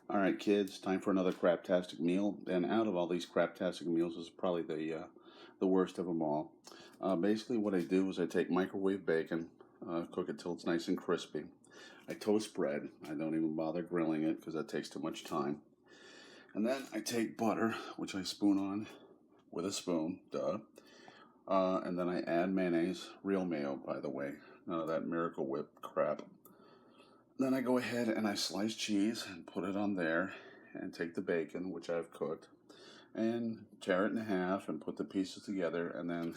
Alright kids, time for another craptastic meal, and out of all these craptastic meals, this is probably the worst of them all. Basically what I do is I take microwave bacon, cook it till it's nice and crispy. I toast bread. I don't even bother grilling it because that takes too much time. And then I take butter, which I spoon on with a spoon, duh. And then I add mayonnaise, real mayo by the way, none of that Miracle Whip crap. Then I go ahead and I slice cheese and put it on there and take the bacon, which I've cooked, and tear it in half and put the pieces together, and then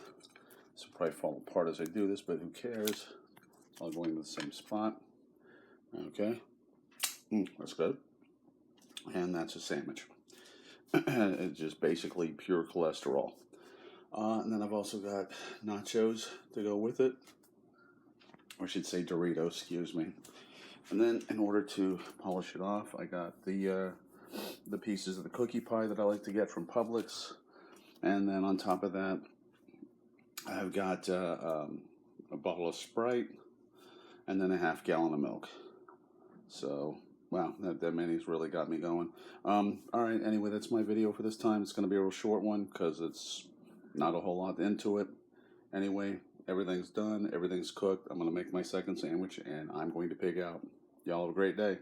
this will probably fall apart as I do this, but who cares? I'll go into the same spot. Okay. That's good. And that's a sandwich. It's just basically pure cholesterol. And then I've also got nachos to go with it. Or I should say Doritos, excuse me. And then in order to polish it off, I got the pieces of the cookie pie that I like to get from Publix. And then on top of that, I've got a bottle of Sprite and then a half gallon of milk. So, wow, that mayonnaise really got me going. Alright, anyway, that's my video for this time. It's going to be a real short one because it's not a whole lot into it. Anyway, everything's done, everything's cooked. I'm going to make my second sandwich and I'm going to pig out. Y'all have a great day.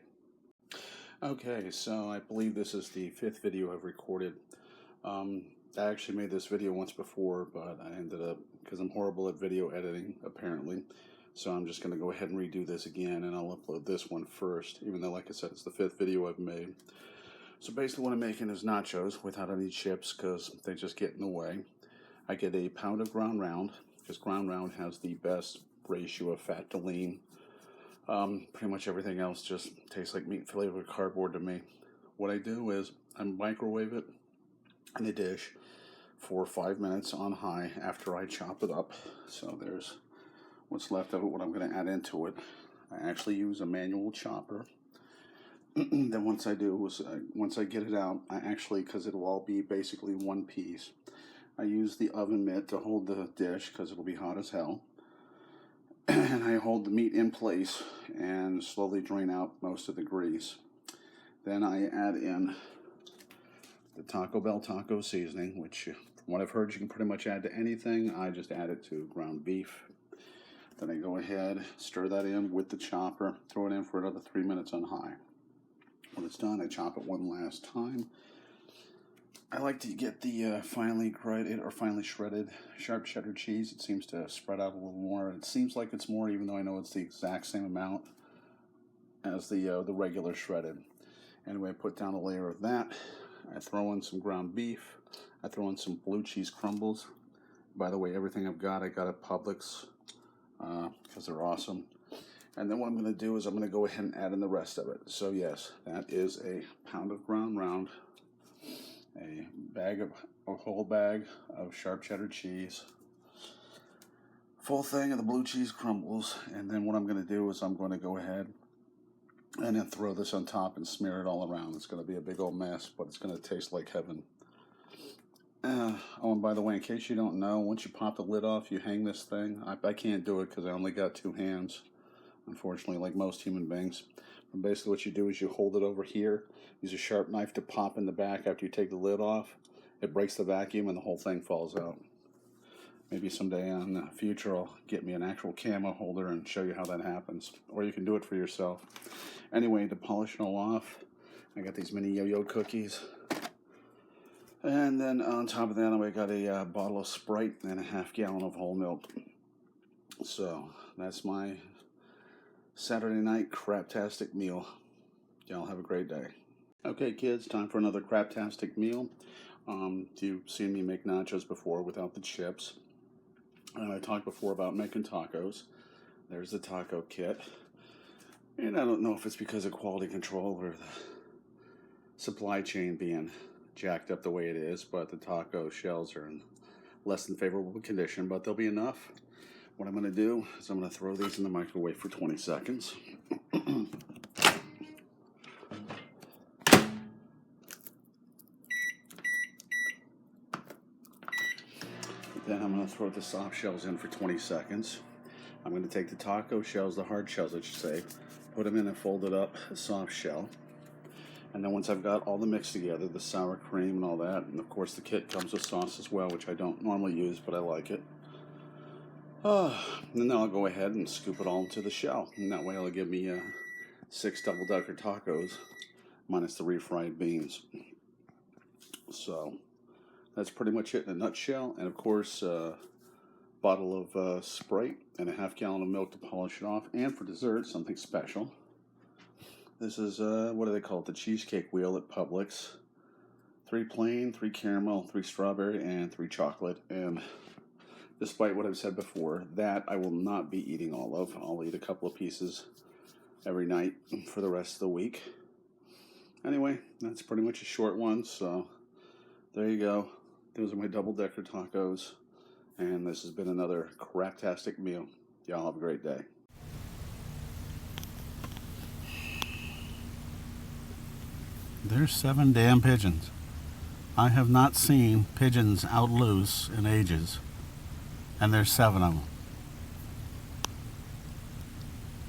Okay, so I believe this is the 5th video I've recorded. I actually made this video once before, but I ended up, because I'm horrible at video editing, apparently. So I'm just going to go ahead and redo this again, and I'll upload this one first, even though, like I said, it's the 5th video I've made. So basically what I'm making is nachos without any chips, because they just get in the way. I get a pound of ground round, because ground round has the best ratio of fat to lean. Pretty much everything else just tastes like meat flavored cardboard to me. What I do is I microwave it in a dish for 5 minutes on high after I chop it up. So there's what's left of it, what I'm going to add into it. I actually use a manual chopper. Then once I get it out, I actually, because it'll all be basically one piece, I use the oven mitt to hold the dish because it'll be hot as hell. And I hold the meat in place and slowly drain out most of the grease. Then I add in the Taco Bell taco seasoning, which from what I've heard you can pretty much add to anything. I just add it to ground beef. Then I go ahead, stir that in with the chopper, throw it in for another 3 minutes on high. When it's done, I chop it one last time. I like to get the finely grated or finely shredded sharp cheddar cheese. It seems to spread out a little more. It seems like it's more, even though I know it's the exact same amount as the regular shredded. Anyway, I put down a layer of that. I throw in some ground beef. I throw in some blue cheese crumbles. By the way, everything I got at Publix because they're awesome. And then what I'm going to do is I'm going to go ahead and add in the rest of it. So yes, that is a pound of ground round, a whole bag of sharp cheddar cheese, full thing of the blue cheese crumbles, and then what I'm going to do is I'm going to go ahead and then throw this on top and smear it all around. It's going to be a big old mess, but it's going to taste like heaven. Oh, and by the way, in case you don't know, once you pop the lid off, you hang this thing. I can't do it because I only got 2 hands, unfortunately, like most human beings. And basically what you do is you hold it over here, use a sharp knife to pop in the back after you take the lid off. It breaks the vacuum and the whole thing falls out. Maybe someday in the future I'll get me an actual camo holder and show you how that happens. Or you can do it for yourself. Anyway, to polish it all off, I got these mini yo-yo cookies. And then on top of that, I got a bottle of Sprite and a half gallon of whole milk. So that's my Saturday night craptastic meal. Y'all have a great day. Okay, kids, time for another craptastic meal. You've seen me make nachos before without the chips. And I talked before about making tacos. There's the taco kit. And I don't know if it's because of quality control or the supply chain being jacked up the way it is, but the taco shells are in less than favorable condition, but they'll be enough. What I'm going to do is I'm going to throw these in the microwave for 20 seconds. Then I'm going to throw the soft shells in for 20 seconds. I'm going to take the taco shells, the hard shells I should say, put them in a folded up soft shell. And then once I've got all the mix together, the sour cream and all that, and of course the kit comes with sauce as well, which I don't normally use, but I like it. And then I'll go ahead and scoop it all into the shell, and that way it'll give me 6 double-decker tacos, minus the refried beans. So that's pretty much it in a nutshell. And of course, bottle of Sprite and a ½ gallon of milk to polish it off. And for dessert, something special. This is, what do they call it? The cheesecake wheel at Publix. 3 plain, 3 caramel, 3 strawberry, and 3 chocolate. And despite what I've said before, that I will not be eating all of. I'll eat a couple of pieces every night for the rest of the week. Anyway, that's pretty much a short one, so there you go. Those are my double-decker tacos, and this has been another craptastic meal. Y'all have a great day. There's 7 damn pigeons. I have not seen pigeons out loose in ages, and there's 7 of them.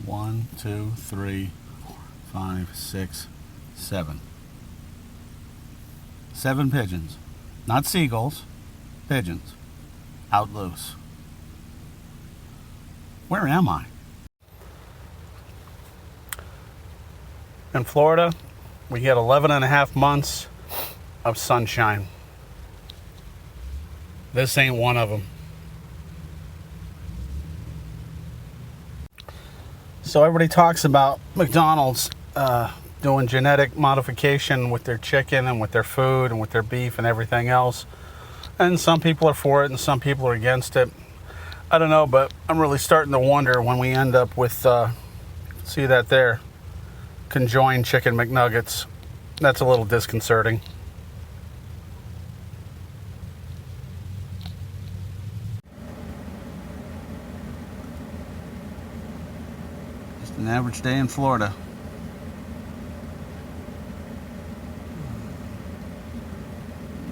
1, 2, 3, 4, 5, 6, 7. 7 pigeons. Not seagulls, pigeons. Out loose. Where am I? In Florida, we get 11.5 months of sunshine. This ain't one of them. So everybody talks about McDonald's doing genetic modification with their chicken and with their food and with their beef and everything else. And some people are for it and some people are against it. I don't know, but I'm really starting to wonder when we end up with, see that there, conjoined chicken McNuggets. That's a little disconcerting. Just an average day in Florida.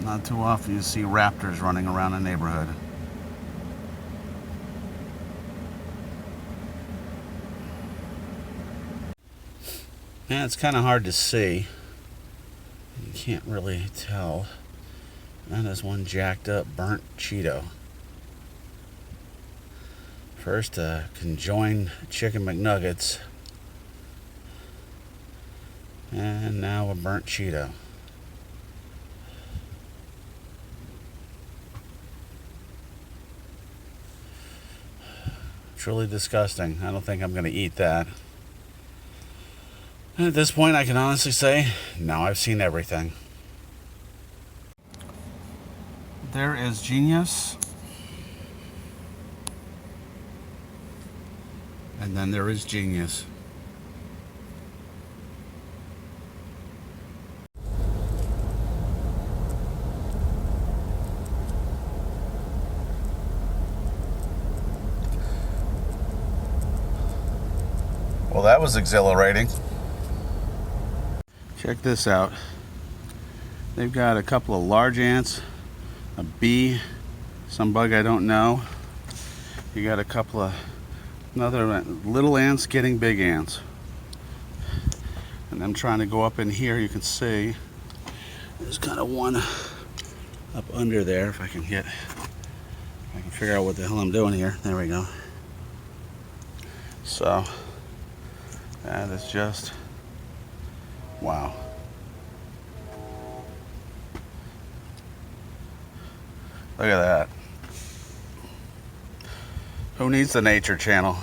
Not too often you see raptors running around a neighborhood. Yeah, it's kind of hard to see. You can't really tell. That is one jacked up burnt Cheeto. First, conjoined chicken McNuggets. And now a burnt Cheeto. Truly disgusting. I don't think I'm going to eat that. At this point, I can honestly say, now I've seen everything. There is genius. And then there is genius. Well, that was exhilarating. Check this out. They've got a couple of large ants, a bee, some bug I don't know. You got a couple of another little ants getting big ants. And I'm trying to go up in here. You can see there's kind of one up under there. If I can figure out what the hell I'm doing here. There we go. So that is just wow. Look at that. Who needs the Nature Channel?